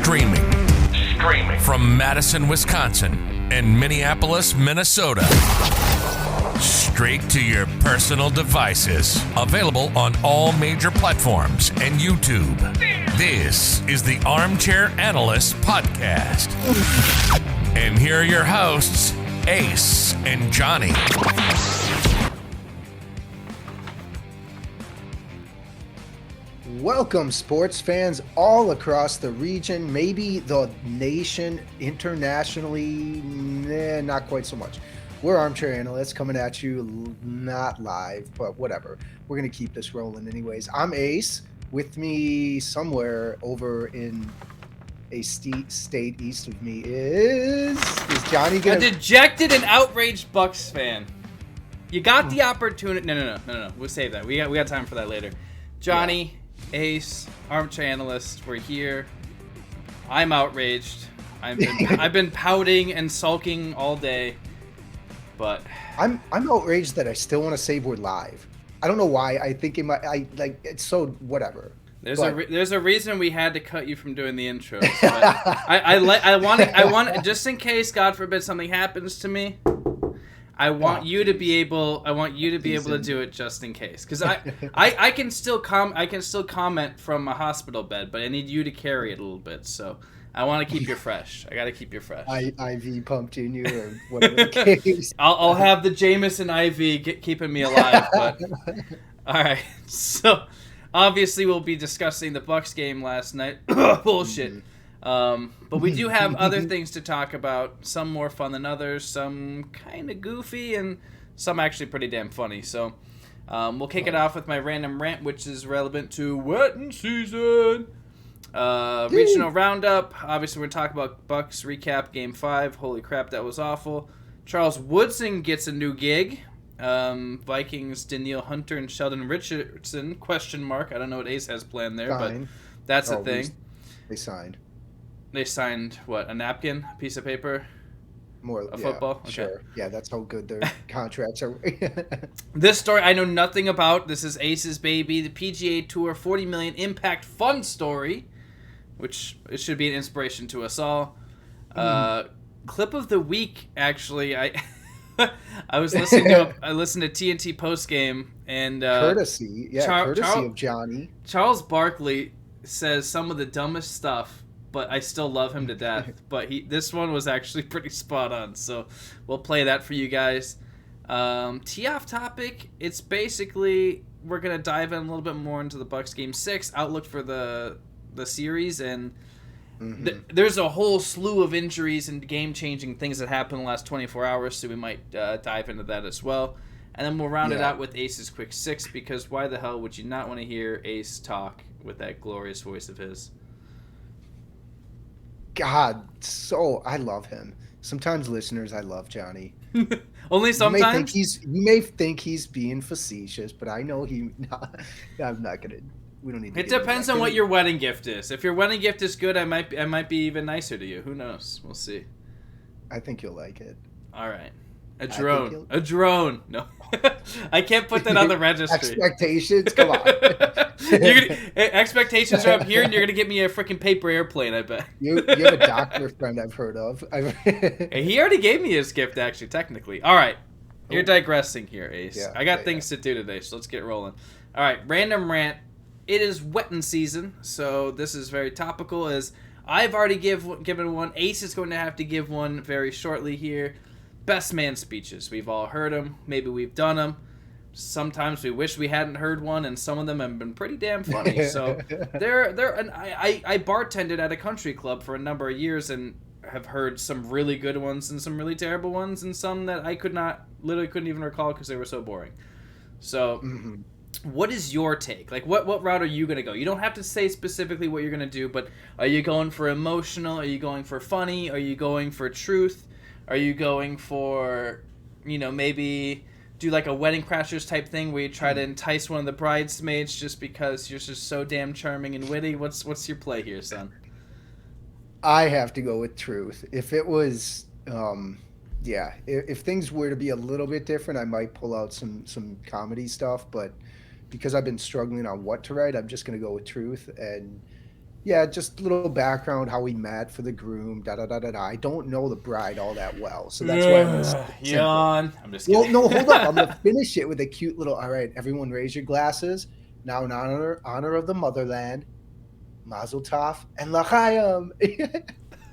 Streaming from Madison, Wisconsin and Minneapolis, Minnesota. Straight to your personal devices. Available on all major platforms and YouTube. This is the Armchair Analysts Podcast. And here are your hosts, Ace and Johnny. Welcome, sports fans all across the region, maybe the nation, internationally, not quite so much. We're Armchair Analysts coming at you, not live, but whatever. We're going to keep this rolling anyways. I'm Ace. With me somewhere over in a state east of me is Johnny. A dejected and outraged Bucks fan. You got the opportunity. No. We'll save that. We got time for that later. Johnny, Ace, Armchair Analyst, we're here. I'm outraged. I've been pouting and sulking all day, but I'm outraged that I still want to say we're live. I don't know why. I think it's so whatever. There's a reason we had to cut you from doing the intro. But I want just in case, God forbid, something happens to me. I want you to be able to do it just in case, because I can still comment from a hospital bed, but I need you to carry it a little bit. So I want to keep you fresh. I got to keep you fresh. IV pumped in you or whatever the case. I'll have the Jameson IV keeping me alive. But all right, so obviously we'll be discussing the Bucks game last night. Bullshit. But we do have other things to talk about, some more fun than others, some kind of goofy, and some actually pretty damn funny. So we'll kick it off with my random rant, which is relevant to wedding season. Regional Roundup. Obviously, we're talking about Bucks recap Game 5. Holy crap, that was awful. Charles Woodson gets a new gig. Vikings, Danielle, Hunter, and Sheldon Richardson, ? I don't know what Ace has planned there, but that's a thing. They signed. They signed, what, a napkin, a piece of paper? A football? Okay. Sure. Yeah, that's how good their contracts are. This story I know nothing about. This is Ace's baby, the PGA Tour $40 million impact fund story, which it should be an inspiration to us all. Clip of the week, actually, I listened to TNT postgame, and courtesy of Johnny. Charles Barkley says some of the dumbest stuff, but I still love him to death. But this one was actually pretty spot on, so we'll play that for you guys. Tee off topic, it's basically we're going to dive in a little bit more into the Bucks Game 6, outlook for the series, and there's a whole slew of injuries and game-changing things that happened in the last 24 hours, so we might dive into that as well. And then we'll round it out with Ace's Quick Six, because why the hell would you not want to hear Ace talk with that glorious voice of his? God, I love him. Sometimes, listeners, I love Johnny. Only sometimes? You may think he's being facetious, but I know I'm not gonna. We don't need. It depends on what your wedding gift is. If your wedding gift is good, I might be even nicer to you. Who knows? We'll see. I think you'll like it. All right. A drone. No. I can't put that on the registry. Expectations? Come on. Expectations are up here, and you're going to get me a freaking paper airplane, I bet. You have a doctor friend I've heard of. He already gave me his gift, actually, technically. All right. You're digressing here, Ace. Yeah, I got things to do today, so let's get rolling. All right. Random rant. It is wedding season, so this is very topical, as I've already given one. Ace is going to have to give one very shortly here. Best man speeches. We've all heard them. Maybe we've done them. Sometimes we wish we hadn't heard one, and some of them have been pretty damn funny. So I bartended at a country club for a number of years and have heard some really good ones and some really terrible ones, and some that I literally couldn't even recall because they were so boring. So what is your take? Like, what route are you going to go? You don't have to say specifically what you're going to do, but are you going for emotional? Are you going for funny? Are you going for truth? Are you going for, maybe do like a Wedding Crashers type thing where you try to entice one of the bridesmaids just because you're just so damn charming and witty? What's your play here, son? I have to go with truth. If it was, if things were to be a little bit different, I might pull out some comedy stuff. But because I've been struggling on what to write, I'm just going to go with truth. And Yeah, just a little background how we met for the groom. Da da da da da. I don't know the bride all that well, so that's why I'm gonna simple. Yawn. I'm just Well, kidding. no, hold up. I'm gonna finish it with a cute little. All right, everyone, raise your glasses. Now, in honor of the motherland, Mazel Tov and L'chaim.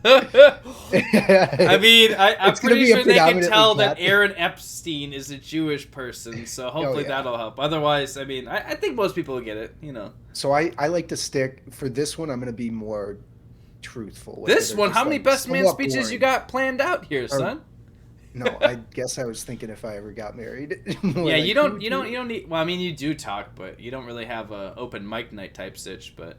I mean, I'm It's gonna pretty be a sure they can predominantly tell that cat. Aaron Epstein is a Jewish person, so hopefully yeah. that'll help. Otherwise, I mean, I think most people will get it, you know. So I like to stick for this one. I'm gonna be more truthful. with This it, or one, just, how many like, best man somewhat speeches boring. you got planned out here, son? No, I guess I was thinking if I ever got married. Yeah, you don't need. Well, I mean, you do talk, but you don't really have a open mic night type sitch. But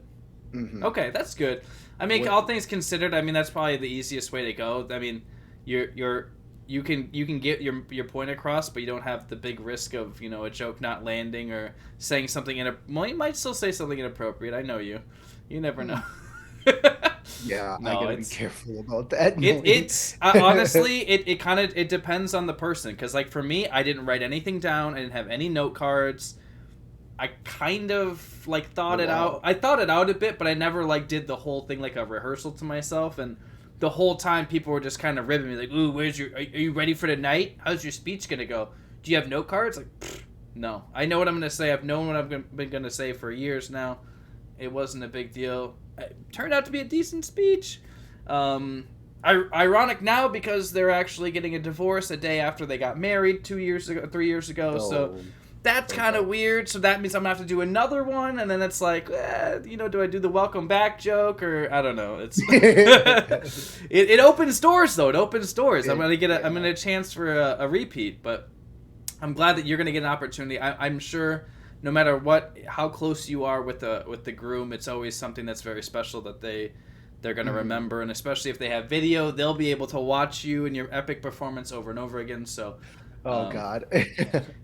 okay, that's good. I mean, all things considered, I mean that's probably the easiest way to go. I mean, you can get your point across, but you don't have the big risk of a joke not landing or saying something well, you might still say something inappropriate. I know you. You never know. Yeah, No, I gotta be careful about that. It's honestly, it kind of depends on the person. Because like for me, I didn't write anything down. I didn't have any note cards. I kind of like thought it out. I thought it out a bit, but I never like did the whole thing like a rehearsal to myself. And the whole time, people were just kind of ribbing me like, "Ooh, where's your? Are you ready for tonight? How's your speech gonna go? Do you have note cards?" Like, no. I know what I'm gonna say. I've known what I've been gonna say for years now. It wasn't a big deal. It turned out to be a decent speech. Ironic now because they're actually getting a divorce a day after they got married 3 years ago. So that's kind of weird. So that means I'm gonna have to do another one, and then it's like, do I do the welcome back joke or I don't know? It's it opens doors though. It opens doors. I'm gonna get a chance for a repeat, but I'm glad that you're gonna get an opportunity. I'm sure. No matter how close you are with the groom, it's always something that's very special that they're going to remember, and especially if they have video, they'll be able to watch you and your epic performance over and over again. So, God,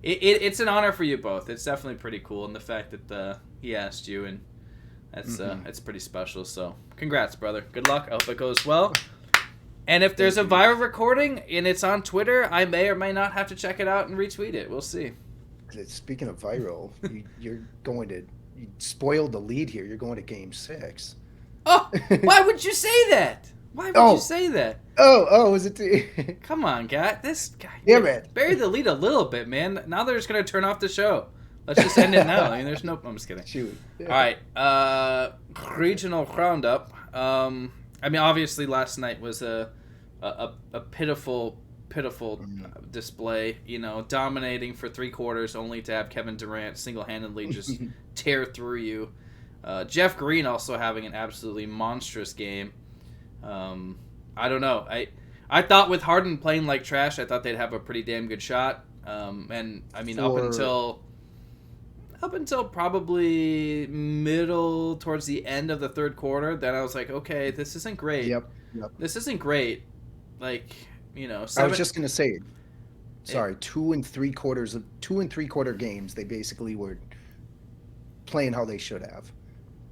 it's an honor for you both. It's definitely pretty cool, and the fact that he asked you, and that's it's pretty special. So, congrats, brother. Good luck. I hope it goes well. And if there's a viral recording and it's on Twitter, I may or may not have to check it out and retweet it. We'll see. Speaking of viral, you spoiled the lead here. You're going to Game 6. Oh, why would you say that? Why would you say that? Was it? Come on, guy. This guy. Yeah, man. Bury the lead a little bit, man. Now they're just gonna turn off the show. Let's just end it now. I mean, there's no. I'm just kidding. Shoot. All right. Regional Roundup. I mean, obviously, last night was a pitiful display, dominating for 3 quarters only to have Kevin Durant single-handedly just tear through you. Jeff Green also having an absolutely monstrous game. I don't know. I thought with Harden playing like trash, I thought they'd have a pretty damn good shot. And I mean, up until probably middle towards the end of the third quarter, then I was like, okay, this isn't great. Yep. This isn't great. Like, I was just gonna say, sorry, 2 3/4 games. They basically were playing how they should have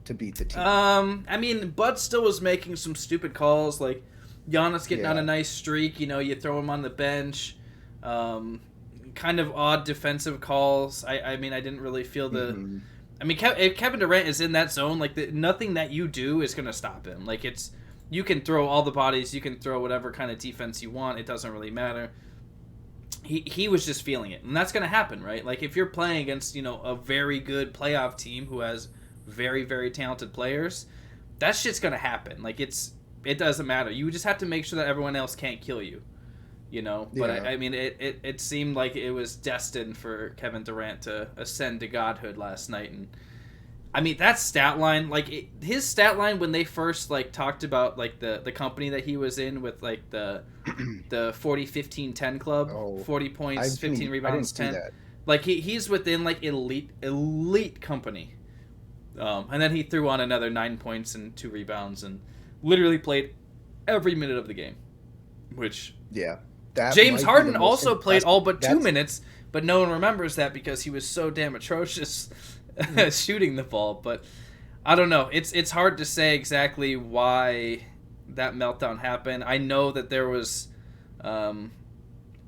to beat the team. I mean, Bud still was making some stupid calls, like Giannis getting on a nice streak. You throw him on the bench. Kind of odd defensive calls. I mean, I didn't really feel the. I mean, if Kevin Durant is in that zone, like nothing that you do is gonna stop him. Like you can throw all the bodies, you can throw whatever kind of defense you want. It doesn't really matter. He was just feeling it, and that's going to happen, right? Like if you're playing against a very good playoff team who has very very talented players, that shit's going to happen. Like it doesn't matter. You just have to make sure that everyone else can't kill you, But I mean, it seemed like it was destined for Kevin Durant to ascend to godhood last night, and. I mean, that stat line, like his stat line when they first like talked about like the company that he was in with like the 40 15 10 club, 40 points, 15 rebounds, 10. Like he's within like elite company. And then he threw on another 9 points and 2 rebounds and literally played every minute of the game. Which James Harden also played all but 2 minutes, but no one remembers that because he was so damn atrocious. Shooting the ball, but I don't know. It's hard to say exactly why that meltdown happened. I know that there was. Were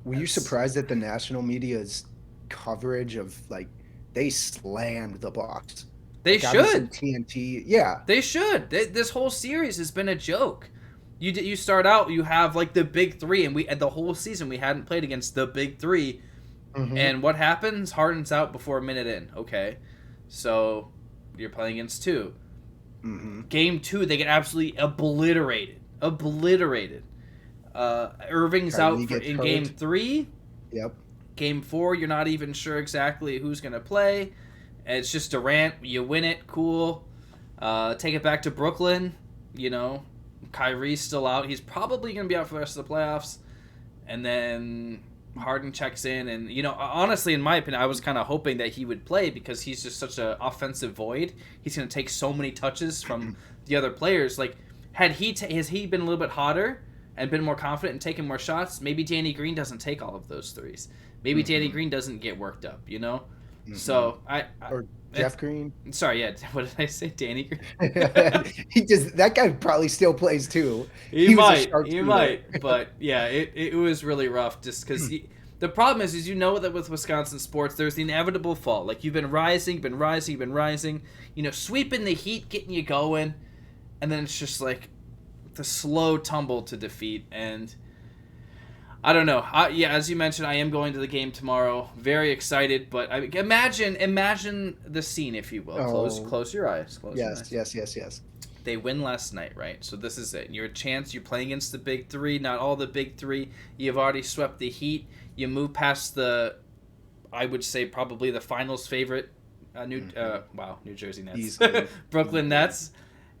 you surprised at the national media's coverage of like they slammed the Bucks? They Like, obviously should. TNT, yeah. They should. This whole series has been a joke. You start out, you have like the big three, and the whole season we hadn't played against the big three. Mm-hmm. And what happens? Harden's out before a minute in. Okay, so you're playing against two. Mm-hmm. Game 2, they get absolutely obliterated. Irving's out in hurt. Game 3. Yep. Game 4, you're not even sure exactly who's going to play. It's just Durant. You win it. Cool. Take it back to Brooklyn. Kyrie's still out. He's probably going to be out for the rest of the playoffs. And then Harden checks in. And, honestly, in my opinion, I was kind of hoping that he would play because he's just such an offensive void. He's going to take so many touches from the other players. Like, has he been a little bit hotter and been more confident and taken more shots, maybe Danny Green doesn't take all of those threes. Maybe Danny Green doesn't get worked up, So or Jeff Green. Sorry, yeah. What did I say? Danny Green. That guy probably still plays too. He might, but yeah, it was really rough just because the problem is that with Wisconsin sports, there's the inevitable fall. Like you've been rising, sweeping the Heat, getting you going, and then it's just like the slow tumble to defeat. And I don't know. As you mentioned, I am going to the game tomorrow. Very excited, but imagine the scene, if you will. Oh. Close your eyes. Yes. They win last night, right? So this is it. You're playing against the big three. Not all the big three. You've already swept the Heat. You move past I would say probably the finals favorite, New Jersey Nets, Brooklyn Nets.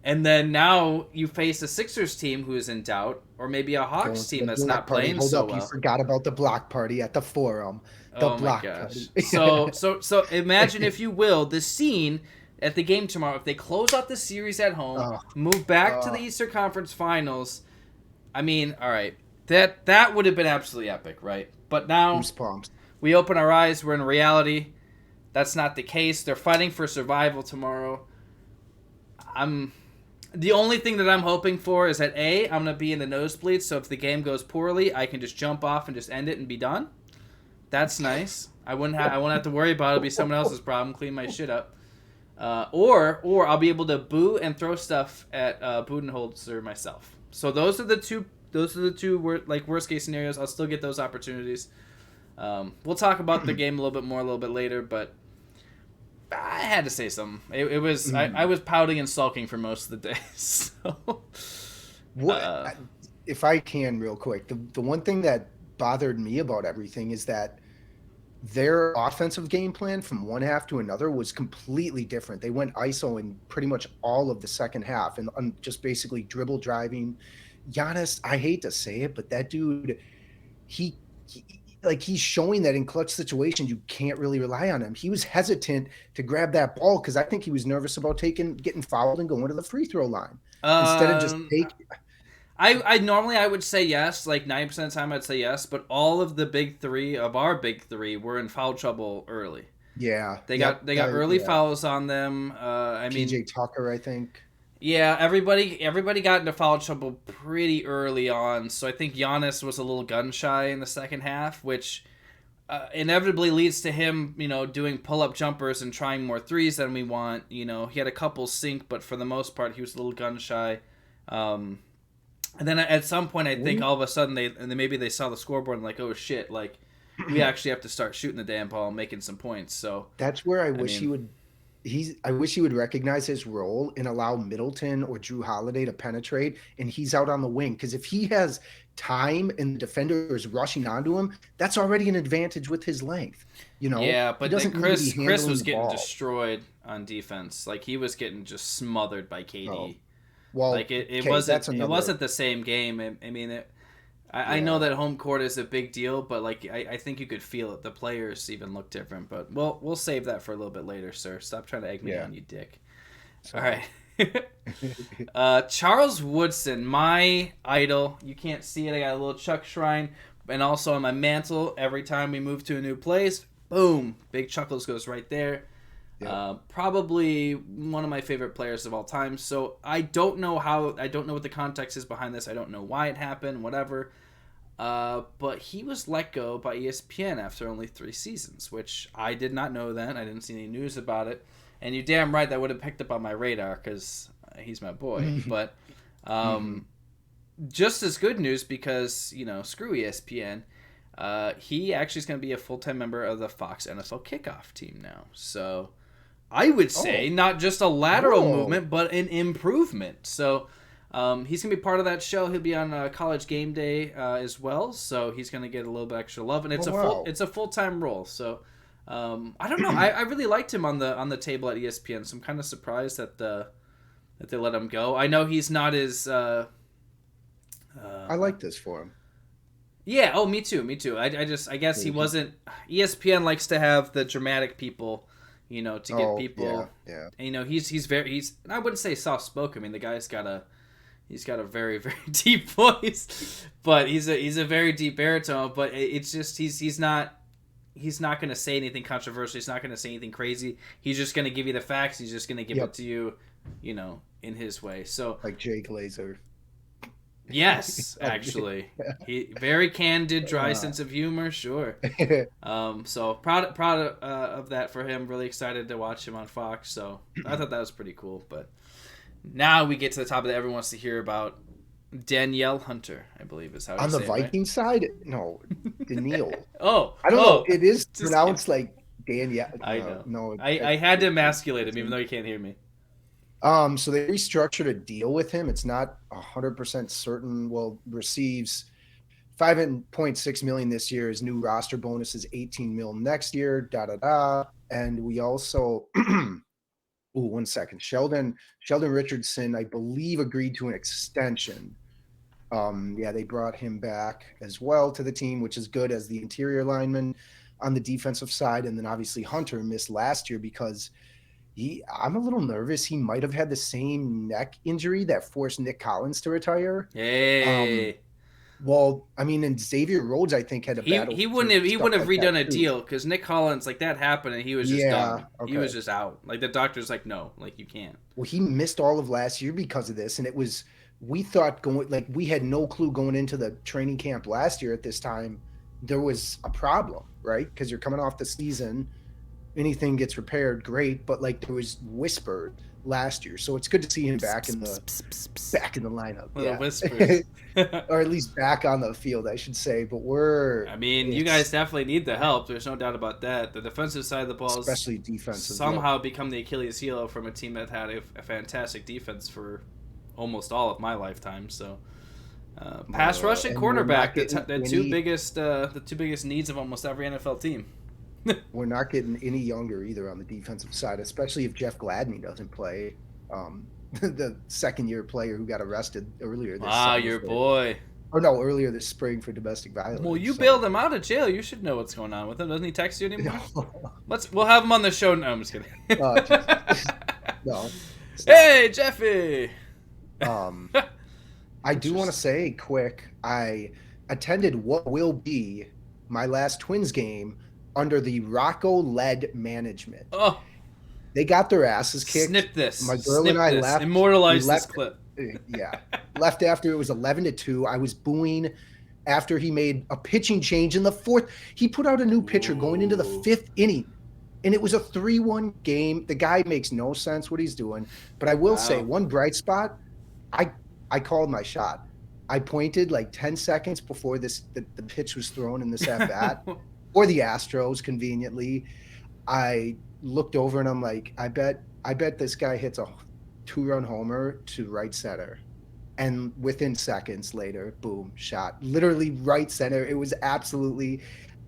And then now you face a Sixers team who is in doubt, or maybe a Hawks team that's not playing so well. You forgot about the block party at the Forum. Block party. So imagine, if you will, the scene at the game tomorrow. If they close out the series at home, move back to the Eastern Conference Finals. I mean, all right, that would have been absolutely epic, right? But now we open our eyes. We're in reality. That's not the case. They're fighting for survival tomorrow. The only thing that I'm hoping for is that I'm going to be in the nosebleeds, so if the game goes poorly, I can just jump off and just end it and be done. That's nice. I won't have to worry about it. It'll be someone else's problem. Clean my shit up. Or I'll be able to boo and throw stuff at Budenholzer myself. So those are the two worst case scenarios. I'll still get those opportunities. We'll talk about the game a little bit later, but I had to say something. It was I was pouting and sulking for most of the day. So, if I can, real quick, the one thing that bothered me about everything is that their offensive game plan from one half to another was completely different. They went ISO in pretty much all of the second half and just basically dribble driving. Giannis, I hate to say it, but that dude, he's showing that in clutch situations, you can't really rely on him. He was hesitant to grab that ball because I think he was nervous about getting fouled and going to the free throw line instead of just taking. I normally would say yes, like 90% of the time I'd say yes, but all of our big three were in foul trouble early. Yeah, they got early fouls on them. PJ Tucker, I think. Yeah, everybody got into foul trouble pretty early on, so I think Giannis was a little gun shy in the second half, which inevitably leads to him, doing pull-up jumpers and trying more threes than we want. He had a couple sink, but for the most part, he was a little gun shy. And then at some point, I think all of a sudden maybe they saw the scoreboard and like, oh shit, like we actually have to start shooting the damn ball and making some points. So that's where I wish he would. I wish he would recognize his role and allow Middleton or Drew Holiday to penetrate, and he's out on the wing. Because if he has time and the defender is rushing onto him, that's already an advantage with his length. Yeah, but then Chris was getting destroyed on defense. Like he was getting just smothered by KD. Oh. Well, like it wasn't the same game. I know that home court is a big deal, but like I think you could feel it. The players even look different, but we'll save that for a little bit later, sir. Stop trying to egg me on, you dick. Sorry. All right. Charles Woodson, my idol. You can't see it. I got a little Chuck shrine, and also on my mantle. Every time we move to a new place, boom, big Chuckles goes right there. Yep. Probably one of my favorite players of all time. So I don't know what the context is behind this. I don't know why it happened, whatever. But he was let go by ESPN after only 3 seasons, which I did not know that. I didn't see any news about it. And you're damn right that would have picked up on my radar because he's my boy. But just as good news because, screw ESPN. He actually is going to be a full-time member of the Fox NFL Kickoff team now. So I would say not just a lateral movement, but an improvement. So he's going to be part of that show. He'll be on College Game Day as well. So he's going to get a little bit extra love. And it's a full-time role. So I don't know. I really liked him on the table at ESPN. So I'm kind of surprised that they let him go. I know he's not as... I like this for him. Yeah. Oh, me too. I guess he wasn't. ESPN likes to have the dramatic people, to get people. Yeah. And, he's I wouldn't say soft spoken. I mean, the guy's got a very, very deep voice, but he's a very deep baritone. But it's just he's not going to say anything controversial. He's not going to say anything crazy. He's just going to give you the facts. He's just going to give it to you, in his way. So like Jake Glazer. Yes, actually, he very candid, dry sense of humor. Sure. So proud of that for him. Really excited to watch him on Fox. So I thought that was pretty cool. But now we get to the top of that. Everyone wants to hear about Danielle Hunter, I believe is how you on say the it, Viking side. No, Danielle. I don't know. It is pronounced like Danielle. I know. No, I had to emasculate him, even though he can't hear me. So they restructured a deal with him. It's not 100% certain. Well, receives $5.6 million this year. His new roster bonus is $18 million next year. And we also, one second. Sheldon Richardson, I believe, agreed to an extension. They brought him back as well to the team, which is good as the interior lineman on the defensive side. And then obviously Hunter missed last year because I'm a little nervous. He might have had the same neck injury that forced Nick Collins to retire. Hey. And Xavier Rhodes, I think, had a battle. He wouldn't have redone a deal because Nick Collins, like that happened and he was just done. Okay. He was just out. Like the doctor's like, no, like you can't. Well, he missed all of last year because of this, and we thought we had no clue going into the training camp last year at this time there was a problem, right? Because you're coming off the season. Anything gets repaired, great, but there was whispered last year, so it's good to see him back in the lineup. Yeah, whispers, or at least back on the field, I should say. But you guys definitely need the help. There's no doubt about that. The defensive side of the ball, especially defensive, somehow become the Achilles heel from a team that had a fantastic defense for almost all of my lifetime. So, pass rush and cornerback, the two biggest needs of almost every NFL team. We're not getting any younger either on the defensive side, especially if Jeff Gladney doesn't play. The second-year player who got arrested earlier this summer. Your boy. Earlier this spring for domestic violence. Well, you bailed him out of jail. You should know what's going on with him. Doesn't he text you anymore? No. We'll have him on the show. No, I'm just kidding. No. Hey, Jeffy! I do want to say quick, I attended what will be my last Twins game under the Rocco-led management. Oh, they got their asses kicked. Snip this. My girl and I left. Immortalize this clip. Yeah, left after it was 11-2. I was booing after he made a pitching change in the fourth. He put out a new pitcher going into the fifth inning, and it was a 3-1 game. The guy makes no sense what he's doing. But I will say one bright spot. I called my shot. I pointed 10 seconds before the pitch was thrown in this at bat. Or the Astros, conveniently. I looked over and I'm like, I bet this guy hits a 2-run homer to right center. And within seconds later, boom, shot. Literally right center. It was absolutely,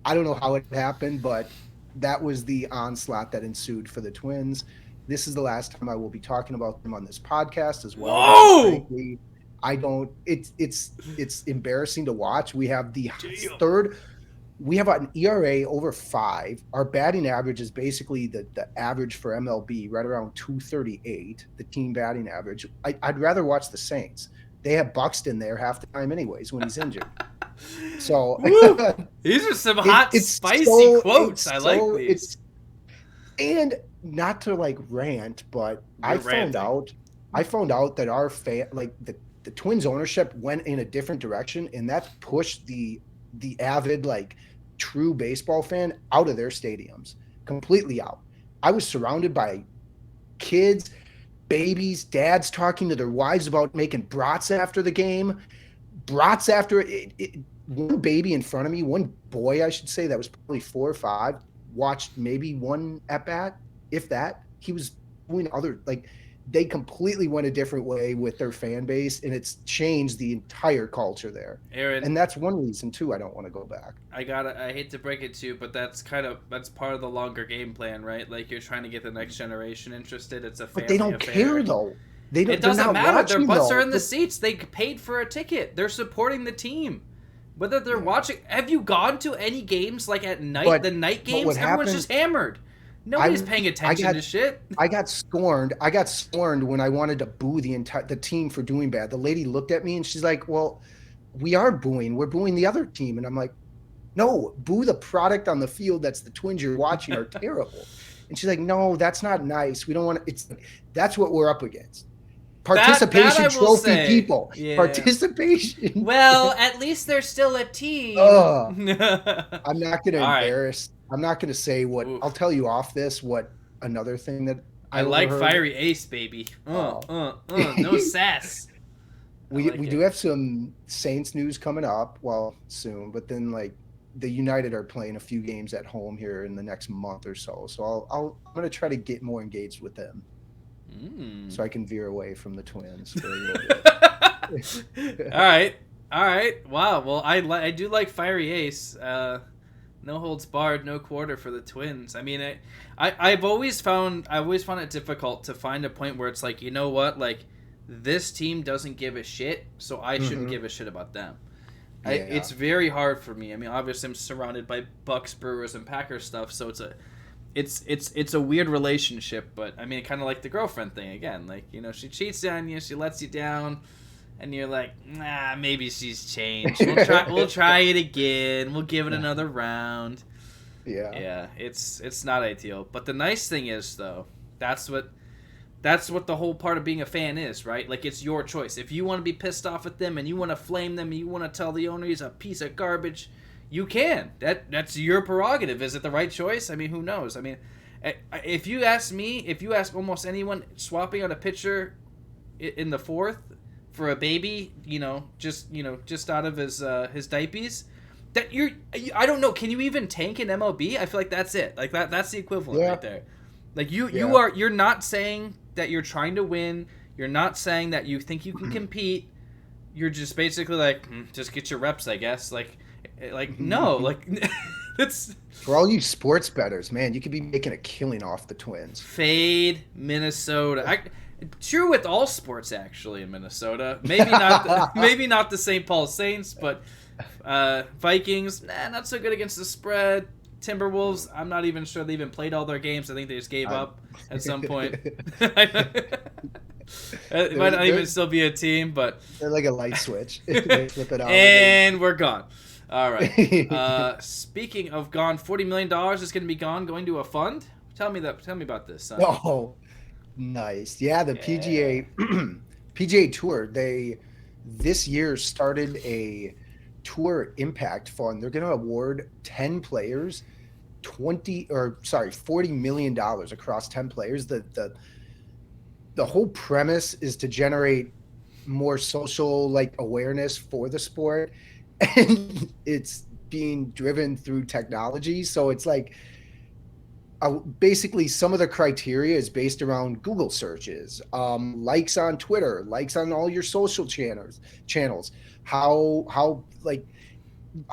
I don't know how it happened, but that was the onslaught that ensued for the Twins. This is the last time I will be talking about them on this podcast as well. Whoa! Frankly, it's embarrassing to watch. We have the third. We have an ERA over 5. Our batting average is basically the average for MLB, right around 238, the team batting average. I'd rather watch the Saints. They have Buxton there half the time anyways when he's injured. So these are some hot, spicy quotes. I like these. And not to rant, but I found out that our fan, the Twins ownership went in a different direction, and that pushed the avid true baseball fan out of their stadiums, completely out. I was surrounded by kids, babies, dads talking to their wives about making brats after the game. Brats after it. One baby in front of me, one boy, I should say, that was probably 4 or 5, watched maybe one at bat, if that. He was doing other, like, they completely went a different way with their fan base, and it's changed the entire culture there. Aaron, and that's one reason too I don't want to go back. I hate to break it to you, but that's part of the longer game plan, right? Like, you're trying to get the next generation interested. It's a family But they don't affair. care though. They don't. It doesn't matter. Their butts are in the though. seats. They paid for a ticket. They're supporting the team. Whether they're watching, have you gone to any games like at night? The night games, everyone's just hammered. Nobody's paying attention to shit. I got scorned. When I wanted to boo the team for doing bad. The lady looked at me and she's like, "Well, we are booing. We're booing the other team." And I'm like, "No, boo the product on the field. That's the Twins you're watching are terrible." And she's like, "No, that's not nice. We don't want to." That's what we're up against. Participation trophy people. Yeah. Participation. Well, at least they're still a team. I'm not going to embarrass. I'm not going to say what. I'll tell you off this what another thing that I like Fiery Ace, baby. No sass. We do have some Saints news coming up, well, soon, but then like the United are playing a few games at home here in the next month or so. So I'm going to try to get more engaged with them. So I can veer away from the Twins for a little bit. All right. Wow. Well, I do like Fiery Ace. No holds barred, no quarter for the Twins. I mean, I've always found it difficult to find a point where it's like, you know what, like this team doesn't give a shit, so I shouldn't give a shit about them. Yeah. It's very hard for me. I mean, obviously I'm surrounded by Bucks, Brewers, and Packers stuff, so it's a weird relationship, but I mean, kind of like the girlfriend thing again. Like, you know, she cheats on you, she lets you down, and you're like, nah, maybe she's changed. We'll try it again. We'll give it another round. Yeah. It's not ideal, but the nice thing is though, that's what the whole part of being a fan is, right? Like, it's your choice. If you want to be pissed off at them and you want to flame them, and you want to tell the owner he's a piece of garbage, you can. That's your prerogative. Is it the right choice? I mean, who knows? I mean, if you ask me, if you ask almost anyone, swapping out a pitcher in the 4th for a baby, just out of his diapers, I don't know. Can you even tank in MLB? I feel like that's it. Like that's the equivalent right there. Like you're not saying that you're trying to win. You're not saying that you think you can compete. You're just basically like, just get your reps, I guess. Like no, like that's for all you sports bettors, man. You could be making a killing off the Twins. Fade Minnesota. True with all sports actually in Minnesota. Maybe not the St. Paul Saints, but Vikings, not so good against the spread. Timberwolves, I'm not even sure they even played all their games. I think they just gave up at some point. It might not even still be a team, but they're like a light switch. They flip it on and we're gone. All right. Speaking of gone, $40 million is going to be going to a fund. Tell me about this, son. Oh, nice. Yeah, the PGA Tour. They this year started a tour impact fund. They're going to award 10 players $40 million across 10 players. The whole premise is to generate more social awareness for the sport, and it's being driven through technology. So it's like basically some of the criteria is based around Google searches, likes on Twitter, likes on all your social channels, how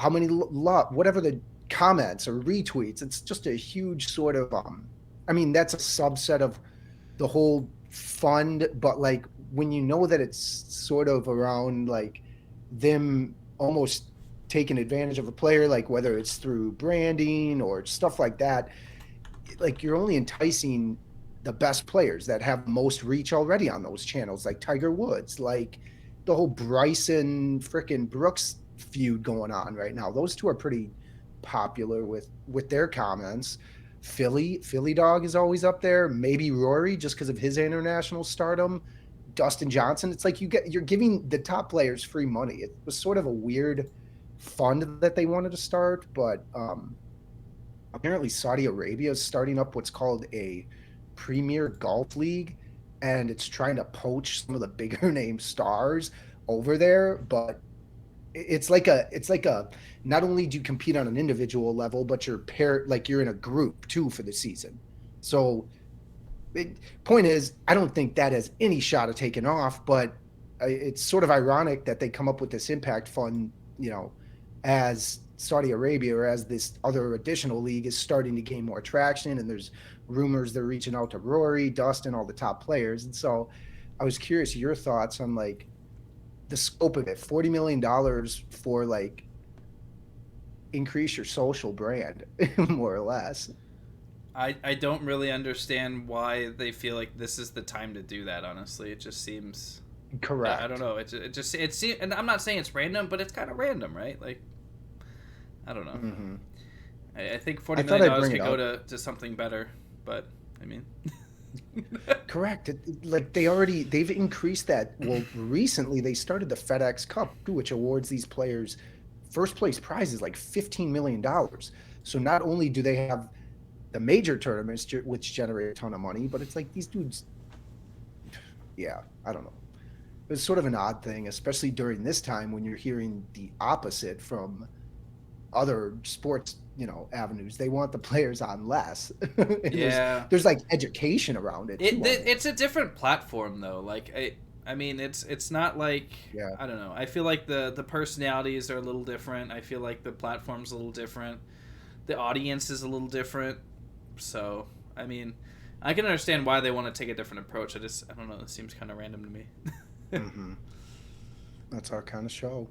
many whatever the comments or retweets. It's just a huge sort of that's a subset of the whole fund, but when you know that it's sort of around them almost taking advantage of a player, whether it's through branding or stuff like that, you're only enticing the best players that have most reach already on those channels, like Tiger Woods, like the whole Bryson frickin' Brooks feud going on right now. Those two are pretty popular with their comments. Philly Dog is always up there. Maybe Rory, just because of his international stardom. Dustin Johnson. It's like you're giving the top players free money. It was sort of a weird fund that they wanted to start, but apparently Saudi Arabia is starting up what's called a premier golf league, and it's trying to poach some of the bigger name stars over there. But it's like a not only do you compete on an individual level, but you're in a group too for the season. So point is, I don't think that has any shot of taking off, but it's sort of ironic that they come up with this impact fund, as Saudi Arabia, or as this other additional league is starting to gain more traction, and there's rumors they're reaching out to Rory, Dustin, all the top players. And so I was curious your thoughts on like the scope of it. $40 million for like increase your social brand, more or less. I don't really understand why they feel like this is the time to do that. Honestly, it just seems correct. I don't know. It seems, and I'm not saying it's random, but it's kind of random, right? Like, I don't know. Mm-hmm. I think $40 million could go to something better, but I mean, correct. Like they've increased that. Well, recently they started the FedEx Cup, which awards these players first place prizes like $15 million. So not only do they have the major tournaments, which generate a ton of money, but it's like these dudes. Yeah, I don't know. It was sort of an odd thing, especially during this time when you're hearing the opposite from other sports, avenues. They want the players on less. Yeah, there's like education around it. It's a different platform though. Like I mean, it's not like, yeah. I don't know. I feel like the personalities are a little different. I feel like the platform's a little different. The audience is a little different. So, I mean, I can understand why they want to take a different approach. I don't know. It seems kind of random to me. Mm-hmm. That's our kind of show.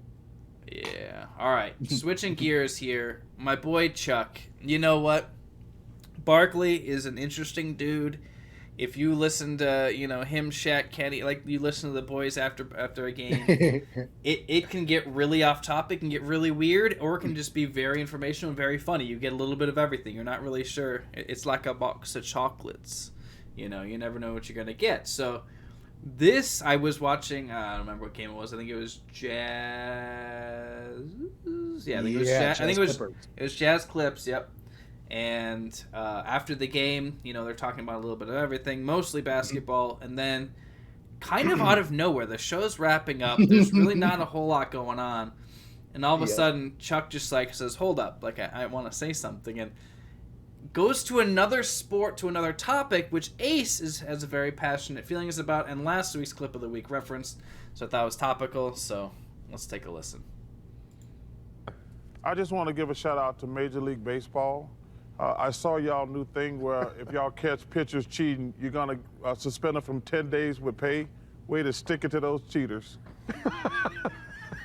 Yeah. All right. Switching gears here. My boy Chuck. You know what? Barkley is an interesting dude. If you listen to, him, Shaq, Kenny, like you listen to the boys after a game, it can get really off topic and get really weird, or it can just be very informational and very funny. You get a little bit of everything. You're not really sure. It's like a box of chocolates. You never know what you're going to get. So this, I was watching, I don't remember what game it was. I think it was Jazz. Yeah, I think it was Jazz. I think it was Jazz Clips, yep. And after the game, they're talking about a little bit of everything, mostly basketball, and then kind of out of nowhere, the show's wrapping up. There's really not a whole lot going on, and all of a sudden, Chuck just like says, "Hold up, like I want to say something," and goes to another sport, to another topic, which Ace has a very passionate feelings about, and last week's clip of the week referenced, so I thought it was topical. So let's take a listen. I just want to give a shout out to Major League Baseball. I saw y'all new thing where if y'all catch pitchers cheating, you're going to suspend them from 10 days with pay. Way to stick it to those cheaters.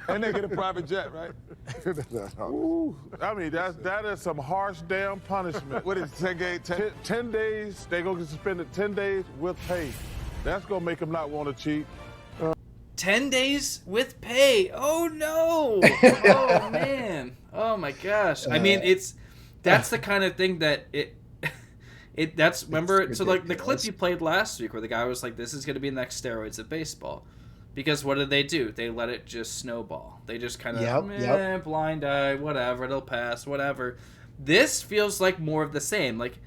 And they get a private jet, right? Ooh, I mean, that is some harsh damn punishment. What is 10 days, they going to get suspended 10 days with pay. That's going to make them not want to cheat. 10 days with pay. Oh, no. Oh, man. Oh, my gosh. I mean, that's the kind of thing that remember, so like the clip you played last week where the guy was like, this is going to be the next steroids of baseball. Because what did they do? They let it just snowball. They just kind of, blind eye, whatever, it'll pass, whatever. This feels like more of the same. Like,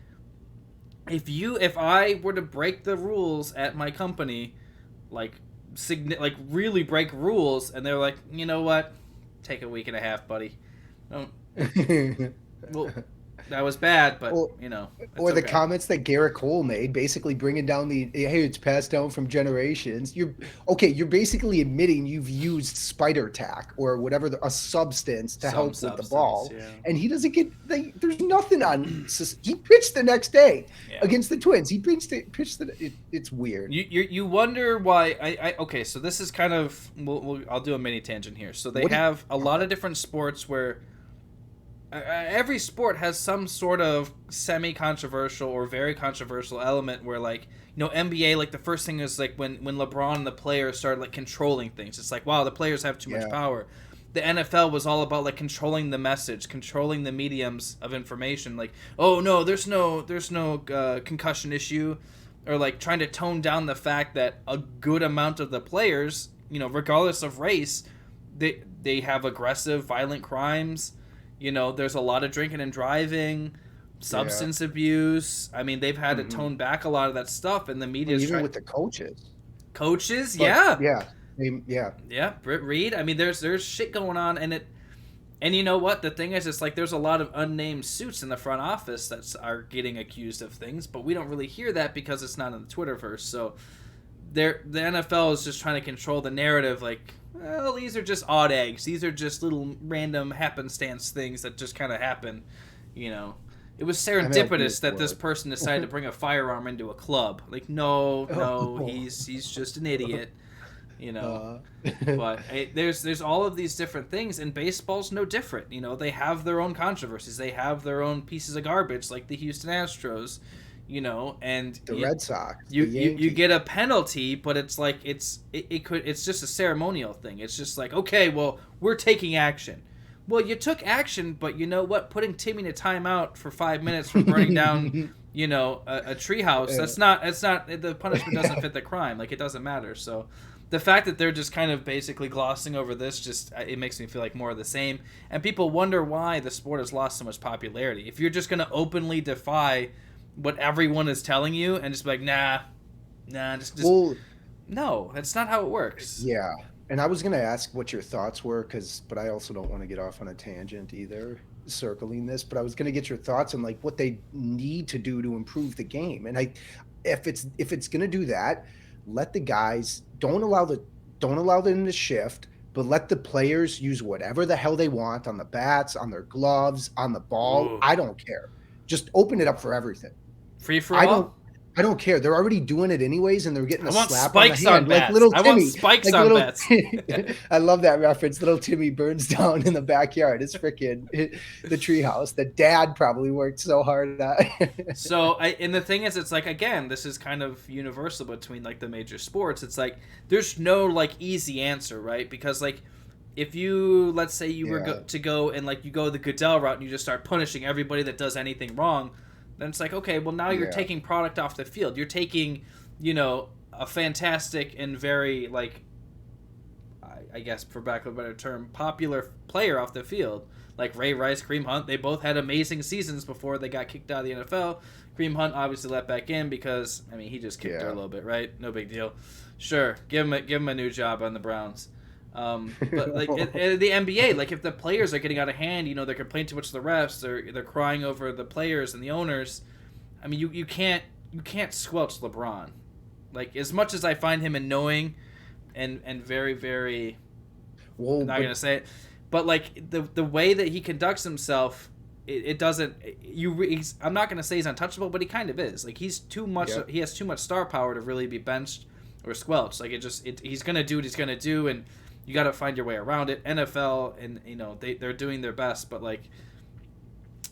if I were to break the rules at my company, like really break rules, and they're like, you know what? Take a week and a half, buddy. Don't. Well, that was bad, but or the comments that Garrett Cole made, basically bringing down hey, it's passed down from generations. You're basically admitting you've used spider tack or whatever, a substance to help with the ball, and he doesn't get. There's nothing on. He pitched the next day against the Twins. He pitched it's weird. You wonder why. Okay, so this is kind of. I'll do a mini tangent here. So they have a lot of different sports where. Every sport has some sort of semi-controversial or very controversial element where, like, NBA, like, the first thing is, like, when LeBron and the players started, like, controlling things. It's like, wow, the players have too much power. The NFL was all about, like, controlling the message, controlling the mediums of information. Like, oh, no, there's no concussion issue. Or, like, trying to tone down the fact that a good amount of the players, regardless of race, they have aggressive, violent crimes. There's a lot of drinking and driving. substance abuse. I mean, they've had to tone back a lot of that stuff, and the media even with the coaches. Coaches, But, yeah. Yeah. Britt Reed. I mean, there's shit going on, and you know what? The thing is, it's like there's a lot of unnamed suits in the front office that are getting accused of things, but we don't really hear that because it's not in the Twitterverse. So the NFL is just trying to control the narrative, like, well, these are just odd eggs. These are just little random happenstance things that just kind of happen, you know. It was serendipitous that this person decided to bring a firearm into a club. Like, no, he's just an idiot, you know. But there's all of these different things, and baseball's no different. You know, they have their own controversies. They have their own pieces of garbage, like the Houston Astros, you know, and the Red Sox. You get a penalty, but it's like it's just a ceremonial thing. It's just like, okay, well, we're taking action. Well, you took action, but you know what? Putting Timmy in a timeout for 5 minutes for burning down, you know, a treehouse, that's not the punishment doesn't fit the crime. Like, it doesn't matter. So the fact that they're just kind of basically glossing over this, it makes me feel like more of the same. And people wonder why the sport has lost so much popularity. If you're just going to openly defy what everyone is telling you and just be like, nah, well, no, that's not how it works. Yeah. And I was going to ask what your thoughts were, but I also don't want to get off on a tangent either, circling this. But I was going to get your thoughts on like what they need to do to improve the game. And if it's going to do that, let the guys don't allow them to shift, but let the players use whatever the hell they want on the bats, on their gloves, on the ball. Ooh. I don't care. Just open it up for everything. Free for all. I don't care. They're already doing it anyways, and they're getting a slap on the hand. On bats. Like little Timmy. I want spikes on bats. I love that reference. Little Timmy burns down in the backyard. It's freaking the treehouse that Dad probably worked so hard at. And the thing is, it's like, again, this is kind of universal between like the major sports. It's like there's no like easy answer, right? Because like if you, let's say you were to go and like you go the Goodell route and you just start punishing everybody that does anything wrong, then it's like, okay, well, now you're taking product off the field. You're taking, you know, a fantastic and very, like, I guess, for lack of a better term, popular player off the field. Like Ray Rice, Kareem Hunt, they both had amazing seasons before they got kicked out of the NFL. Kareem Hunt obviously let back in because, I mean, he just kicked her a little bit, right? No big deal. Sure, give him a new job on the Browns. But like in the NBA, like if the players are getting out of hand, you know, they're complaining too much to the refs, they're crying over the players and the owners. I mean, you can't squelch LeBron. Like, as much as I find him annoying and very, very, I'm not gonna say it, but like the way that he conducts himself, it doesn't. I'm not gonna say he's untouchable, but he kind of is. Like, he's too much. Yep. He has too much star power to really be benched or squelched. Like, he's gonna do what he's gonna do, and you got to find your way around it. NFL, and you know, they're doing their best, but like,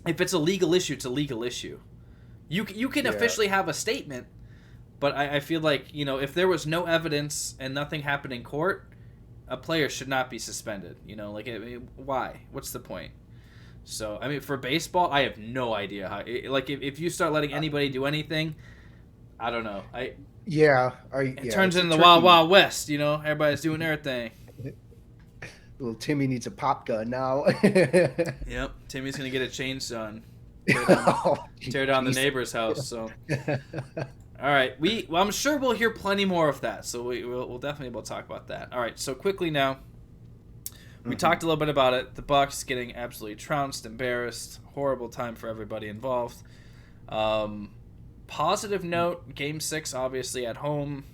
if it's a legal issue, it's a legal issue. You can officially have a statement, but I feel like, you know, if there was no evidence and nothing happened in court, a player should not be suspended. You know, like, why? What's the point? So, I mean, for baseball, I have no idea how. Like, if you start letting anybody do anything, I don't know. It turns into the Wild Wild West. You know, everybody's doing their thing. Little Timmy needs a pop gun now. Yep, Timmy's gonna get a chainsaw and tear down the neighbor's house. So, all right, I'm sure we'll hear plenty more of that. So we'll definitely be able to talk about that. All right, so quickly now, we talked a little bit about it. The Bucks getting absolutely trounced, embarrassed, horrible time for everybody involved. Positive note: Game 6, obviously at home.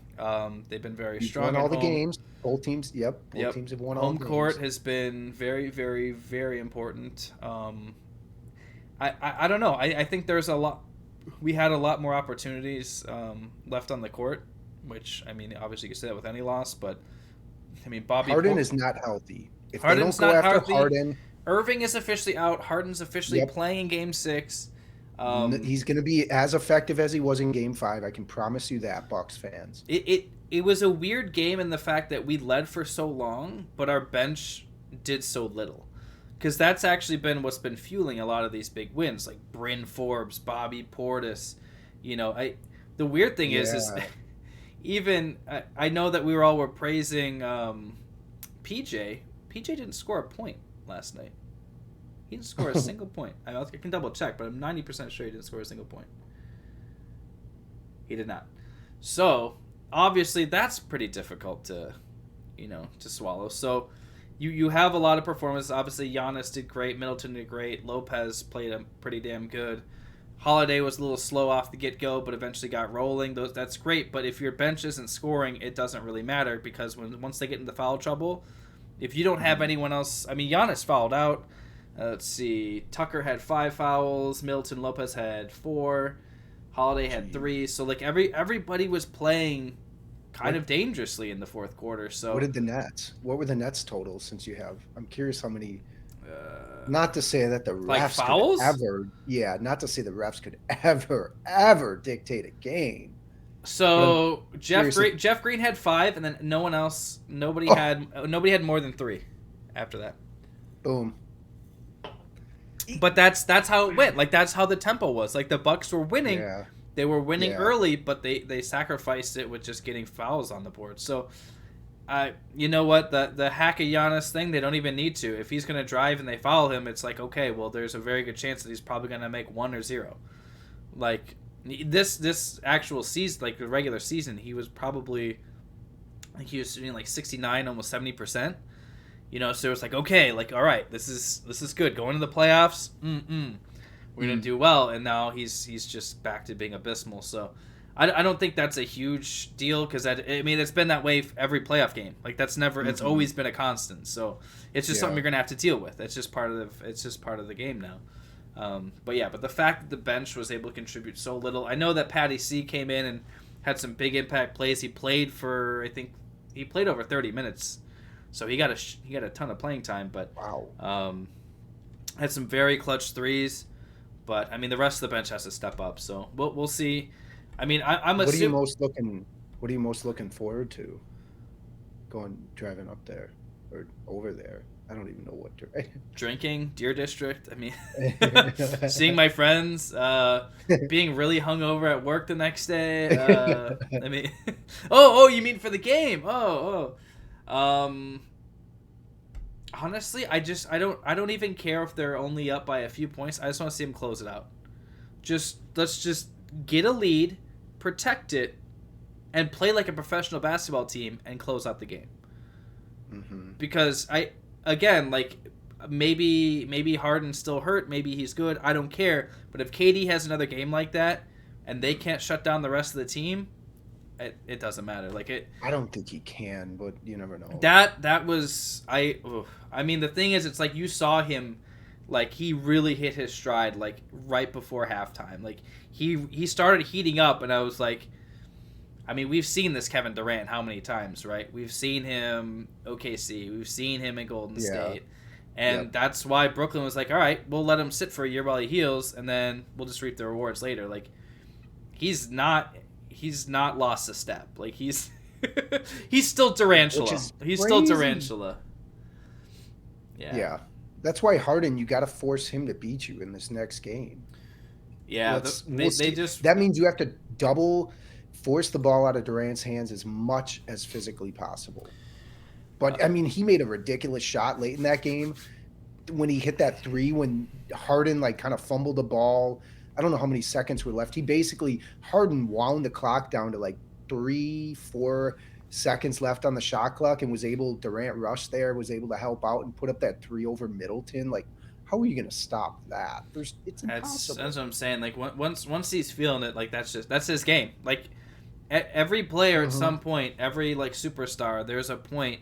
They've been very strong. Won all the games. Both teams. Both teams have won all the games. Home court has been very, very, very important. I don't know. I think there's a lot. We had a lot more opportunities left on the court, which, I mean, obviously you can say that with any loss, but I mean, Harden is not healthy. If Harden's they don't go not after healthy. Harden, Irving is officially out. Harden's officially playing in Game 6. He's going to be as effective as he was in Game 5. I can promise you that, Bucks fans. It was a weird game in the fact that we led for so long, but our bench did so little. Because that's actually been what's been fueling a lot of these big wins, like Bryn Forbes, Bobby Portis. You know, the weird thing is even I know that we were praising PJ. PJ didn't score a point last night. He didn't score a single point. I can double check, but I'm 90% sure he didn't score a single point. He did not. So, obviously, that's pretty difficult to swallow. So, you have a lot of performances. Obviously, Giannis did great. Middleton did great. Lopez played pretty damn good. Holiday was a little slow off the get-go, but eventually got rolling. That's great, but if your bench isn't scoring, it doesn't really matter, because once they get into foul trouble, if you don't have anyone else... I mean, Giannis fouled out. Let's see. Tucker had 5 fouls. Middleton, Lopez had 4. Holiday had 3. So, like, everybody was playing kind of dangerously in the fourth quarter. So what were the Nets totals, since you have... I'm curious how many... not to say that the refs like fouls? Not to say the refs could ever dictate a game. So Jeff Green had 5, and then nobody had more than 3 after that. Boom. But that's how it went. Like, that's how the tempo was. Like, the Bucks were winning. Yeah. They were winning early, but they sacrificed it with just getting fouls on the board. So you know what, the hack of Giannis thing, they don't even need to. If he's going to drive and they foul him, it's like, okay, well, there's a very good chance that he's probably going to make 1 or 0. Like, this actual season, like the regular season, he was probably, I think he was shooting like 69, almost 70%. So it was like, okay, like, all right, this is good. Going to the playoffs, we're going to do well. And now he's just back to being abysmal. So I don't think that's a huge deal, because it's been that way for every playoff game. Like, that's never, it's always been a constant. So it's just something you're gonna have to deal with. It's just part of the game now. But the fact that the bench was able to contribute so little. I know that Patty C came in and had some big impact plays. He played for, I think he played over 30 minutes, so he got a ton of playing time. But had some very clutch threes. But I mean, the rest of the bench has to step up. So we'll see. I mean, I'm assuming. What are you most looking forward to? Driving up there or over there? I don't even know what to. Drinking, Deer District. I mean, seeing my friends, being really hungover at work the next day. I mean, you mean for the game? Honestly, I don't even care if they're only up by a few points. I just want to see them close it out. Let's just get a lead, protect it, and play like a professional basketball team and close out the game. Because maybe Harden's still hurt, maybe he's good, I don't care. But if KD has another game like that and they can't shut down the rest of the team, it doesn't matter. I don't think he can, but you never know. I mean, the thing is, it's like you saw him, like, he really hit his stride, like, right before halftime. Like, he started heating up, and I was like, I mean, we've seen this Kevin Durant how many times, right? We've seen him OKC. We've seen him in Golden State. And that's why Brooklyn was like, all right, we'll let him sit for a year while he heals, and then we'll just reap the rewards later. Like, he's not lost a step. Like, he's still Tarantula. He's still Tarantula. Yeah. That's why Harden, you got to force him to beat you in this next game. Yeah, that means you have to double force the ball out of Durant's hands as much as physically possible. But I mean, he made a ridiculous shot late in that game when he hit that 3 when Harden like kind of fumbled the ball. I don't know how many seconds were left. Harden wound the clock down to like 3-4 seconds left on the shot clock, and Durant rushed there, was able to help out and put up that 3 over Middleton. Like, how are you going to stop that? It's impossible. That's what I'm saying. Like, once he's feeling it, like, that's his game. Like, every player at some point, every like superstar, there's a point,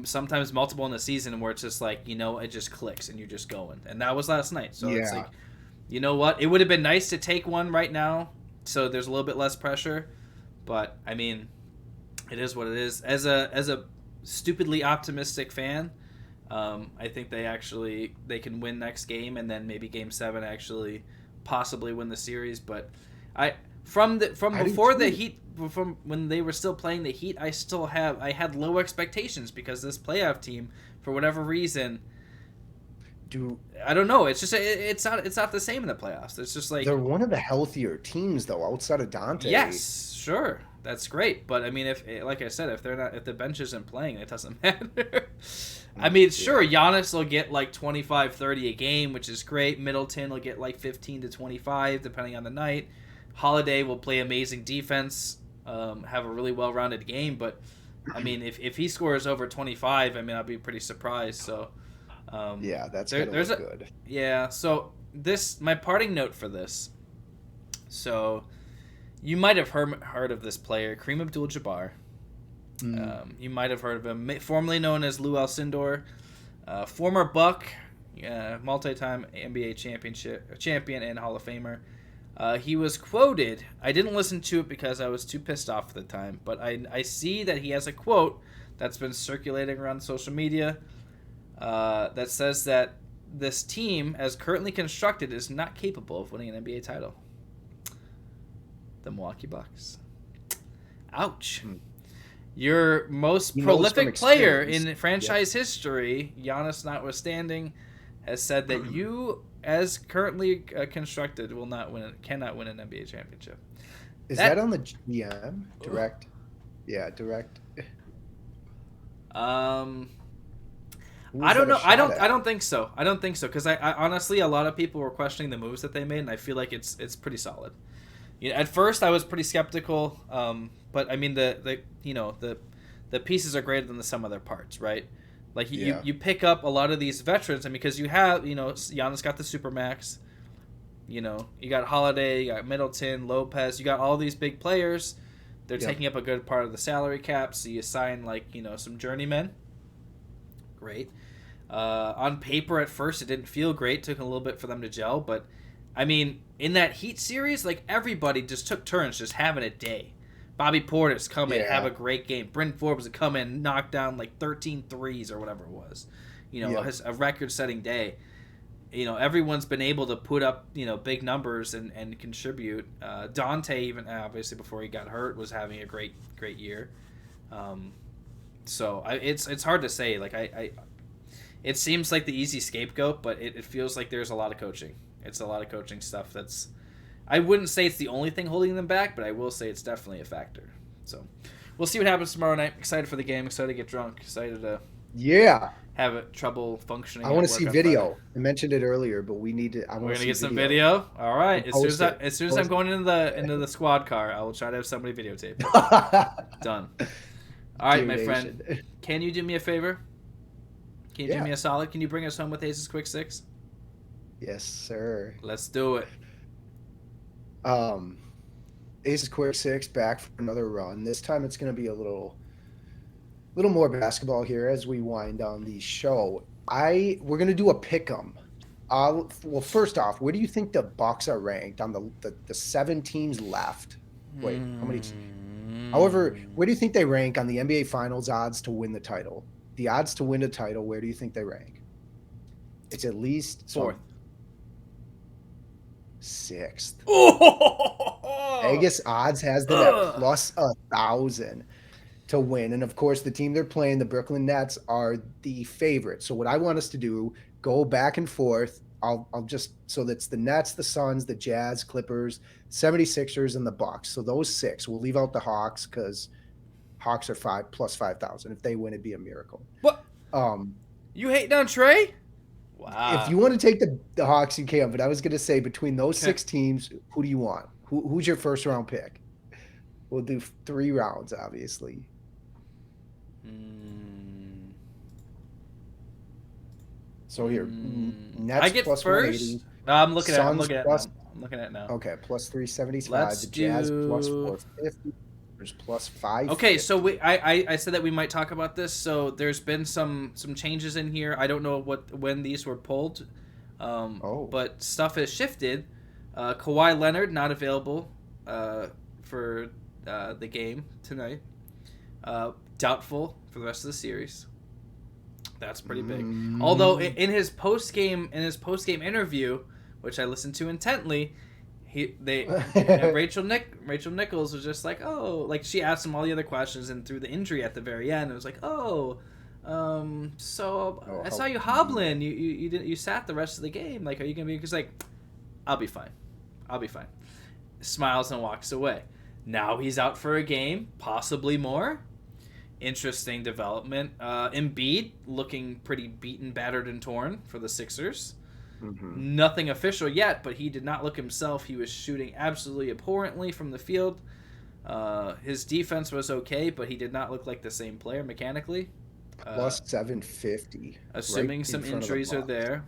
sometimes multiple in the season, where it's just like, it just clicks and you're just going. And that was last night. So it's like, you know what? It would have been nice to take one right now, so there's a little bit less pressure. But I mean, it is what it is. As a stupidly optimistic fan, I think they can win next game, and then maybe Game 7 actually possibly win the series. But from when they were still playing the Heat, I had low expectations, because this playoff team, for whatever reason, I don't know. It's just it's not the same in the playoffs. It's just like they're one of the healthier teams though, outside of Dante. Yes, sure, that's great. But I mean, if like I said, if the bench isn't playing, it doesn't matter. I mean, sure, Giannis will get like 25, 30 a game, which is great. Middleton will get like 15 to 25, depending on the night. Holiday will play amazing defense, have a really well-rounded game. But I mean, if he scores over 25, I mean, I'll be pretty surprised. So. Yeah, that's gonna look good. Yeah, so my parting note for this. So, you might have heard of this player, Kareem Abdul-Jabbar. You might have heard of him, formerly known as Lou Alcindor, former Buck, multi-time NBA champion and Hall of Famer. He was quoted. I didn't listen to it because I was too pissed off at the time, but I see that he has a quote that's been circulating around social media. That says that this team, as currently constructed, is not capable of winning an NBA title. The Milwaukee Bucks. Ouch. Your most prolific player in franchise history, Giannis notwithstanding, has said that you, as currently constructed, cannot win an NBA championship. Is that on the GM? Direct? Yeah, direct. I don't know. I don't think so. I don't think so because I honestly, a lot of people were questioning the moves that they made, and I feel like it's pretty solid. You know, at first I was pretty skeptical, but I mean the pieces are greater than the sum of their parts, right? Like you pick up a lot of these veterans, and because you have Giannis got the Supermax, you got Holiday, you got Middleton, Lopez, you got all these big players. They're taking up a good part of the salary cap, so you sign some journeymen. Great. On paper, at first, it didn't feel great. Took a little bit for them to gel, but I mean, in that Heat series, everybody just took turns just having a day. Bobby Portis come in, have a great game. Bryn Forbes would come in, knock down 13 threes or whatever it was. Has a record-setting day. Everyone's been able to put up big numbers and contribute. Dante, even obviously before he got hurt, was having a great year. So it's hard to say. It seems like the easy scapegoat, but it feels like there's a lot of coaching. It's a lot of coaching stuff. I wouldn't say it's the only thing holding them back, but I will say it's definitely a factor. So we'll see what happens tomorrow night. Excited for the game. Excited to get drunk. Excited to have trouble functioning. I want to see video. Friday. I mentioned it earlier, but we need to. We're gonna get some video. All right. As soon as I'm going into the squad car, I will try to have somebody videotape it. Done. All right, my friend. Can you do me a favor? Can you do me a solid? Can you bring us home with Ace's Quick Six? Yes, sir. Let's do it. Ace's Quick Six back for another run. This time it's going to be a little more basketball here as we wind down the show. We're going to do a pick'em. Well, first off, where do you think the Bucks are ranked on the 7 teams left? Wait, how many? However, where do you think they rank on the NBA Finals odds to win the title? The odds to win the title, where do you think they rank? It's at least 4th. 6th. Oh! Vegas odds has them at plus 1,000 to win. And of course, the team they're playing, the Brooklyn Nets, are the favorite. So what I want us to do, go back and forth. I'll just, so that's the Nets, the Suns, the Jazz, Clippers, 76ers, and the Bucks. So those 6. We'll leave out the Hawks because Hawks are plus 5,000. If they win, it'd be a miracle. What? You hating on Trey? Wow. If you want to take the Hawks, you can. But I was going to say, between those 6 teams, who do you want? Who's your first round pick? We'll do 3 rounds, obviously. So here, Nets I get plus first. 180. No, I'm looking at it now. Okay, plus 375. Let's the Jazz plus 450. There's plus 5. Okay, so I said that we might talk about this. So there's been some changes in here. I don't know when these were pulled, but stuff has shifted. Kawhi Leonard not available for the game tonight. Doubtful for the rest of the series. That's pretty big. Although in his post game interview, which I listened to intently, Rachel Nichols was just like, she asked him all the other questions, and through the injury at the very end, it was like, So I saw you hobbling. You sat the rest of the game. Like, are you gonna be? Because like, I'll be fine. Smiles and walks away. Now he's out for a game, possibly more. Interesting development. Embiid looking pretty beaten, battered, and torn for the Sixers. Mm-hmm. Nothing official yet, but he did not look himself. He was shooting absolutely abhorrently from the field. His defense was okay, but he did not look like the same player mechanically. Plus 750. Assuming some injuries are there.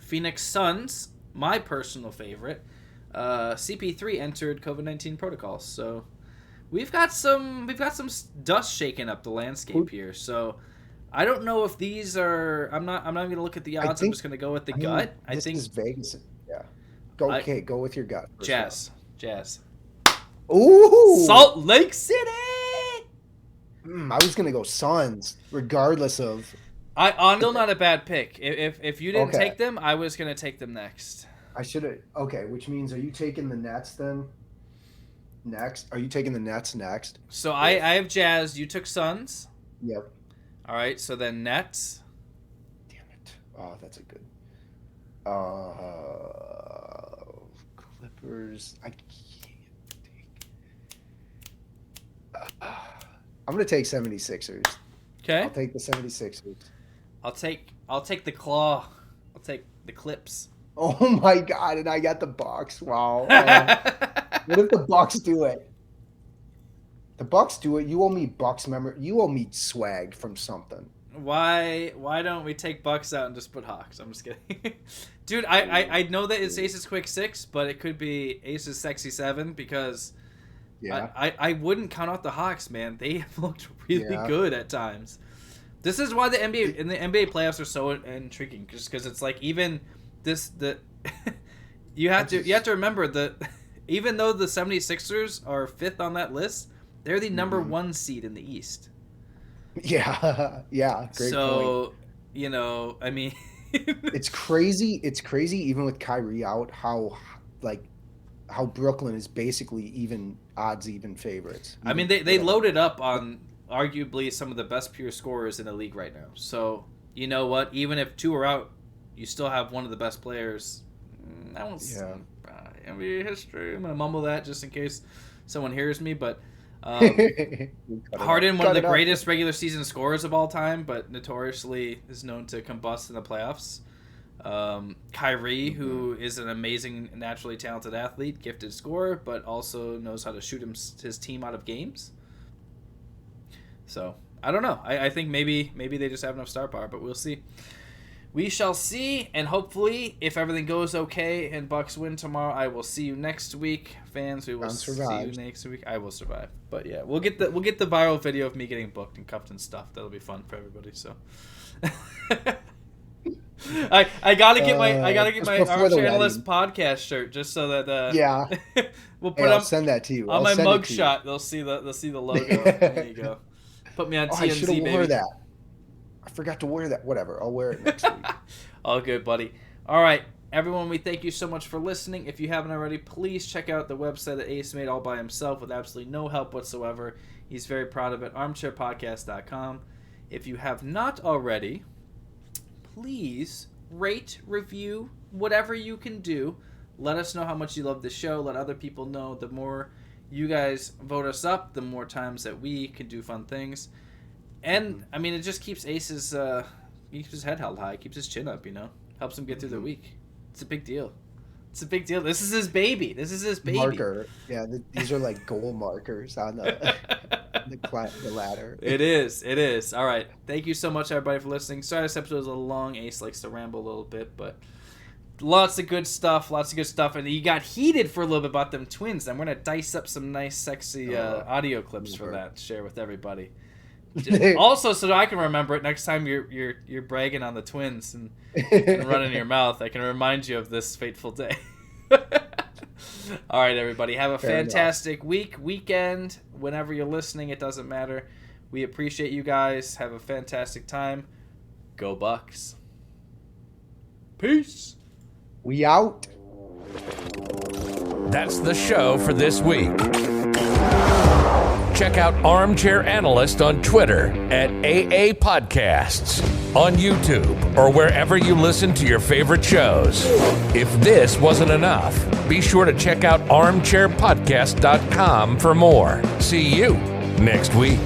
Phoenix Suns, my personal favorite. CP3 entered COVID-19 protocols, so we've got some dust shaking up the landscape here. So I don't know if these are. I'm not going to look at the odds. I'm just going to go with the gut. I think this is Vegas. Yeah. Go with your gut. Jazz. Ooh. Salt Lake City. I was gonna go Suns, regardless of. Still not a bad pick. If you didn't take them, I was gonna take them next. I should have. Okay, which means, are you taking the Nets then? Next, are you taking the Nets next? So I have Jazz. You took Suns. Yep. All right. So then Nets. Damn it! Oh, that's a good. Clippers. I can't take. I'm gonna take 76ers. Okay. I'll take the 76ers. I'll take the claw. I'll take the Clips. Oh my God! And I got the Bucks. Wow. What if the Bucks do it? The Bucks do it. You owe me Bucks You owe me swag from something. Why don't we take Bucks out and just put Hawks? I'm just kidding. Dude, I know that it's Aces Quick 6, but it could be Aces Sexy 7 because I wouldn't count out the Hawks, man. They have looked really good at times. This is why the NBA playoffs are so intriguing, just because it's like even you have to remember that even though the 76ers are 5th on that list, they're the number 1 seed in the East. Yeah, great point. So, I mean, it's crazy. It's crazy even with Kyrie out how Brooklyn is basically even favorites. I mean, they loaded up on arguably some of the best pure scorers in the league right now. So, you know what? Even if 2 are out, you still have one of the best players. I won't say NBA history. I'm going to mumble that just in case someone hears me, but Harden, one of the greatest regular season scorers of all time, but notoriously is known to combust in the playoffs. Kyrie, who is an amazing, naturally talented athlete, gifted scorer, but also knows how to shoot his team out of games. So, I don't know. I think maybe they just have enough star power, but we'll see. We shall see, and hopefully, if everything goes okay and Bucks win tomorrow, I will see you next week, fans. We will see you next week. I will survive, but yeah, we'll get the viral video of me getting booked and cuffed and stuff. That'll be fun for everybody. So, I gotta get my Armchair Analysts podcast shirt just so that we'll put I'll send that to you on my mugshot. They'll see the logo. There you go. Put me on TMZ. I should have worn that. I forgot to wear that. Whatever. I'll wear it next week. All good, buddy. All right, everyone, we thank you so much for listening. If you haven't already, please check out the website that Ace made all by himself with absolutely no help whatsoever. He's very proud of it, armchairpodcast.com. If you have not already, please rate, review, whatever you can do. Let us know how much you love the show. Let other people know. The more you guys vote us up, the more times that we can do fun things. And, I mean, it just keeps Ace's keeps his head held high, keeps his chin up, helps him get through the week. It's a big deal. This is his baby. Marker. Yeah, these are like goal markers on the ladder. It is. All right. Thank you so much, everybody, for listening. Sorry this episode was a little long. Ace likes to ramble a little bit, but lots of good stuff. And you got heated for a little bit about them Twins. I'm going to dice up some nice, sexy audio clips for that to share with everybody. Also, so that I can remember it next time you're bragging on the Twins and running your mouth, I can remind you of this fateful day. All right, everybody, have a fantastic weekend. Whenever you're listening, it doesn't matter. We appreciate you guys. Have a fantastic time. Go Bucks. Peace. We out. That's the show for this week. Check out Armchair Analyst on Twitter at AA Podcasts on YouTube or wherever you listen to your favorite shows. If this wasn't enough, be sure to check out armchairpodcast.com for more. See you next week.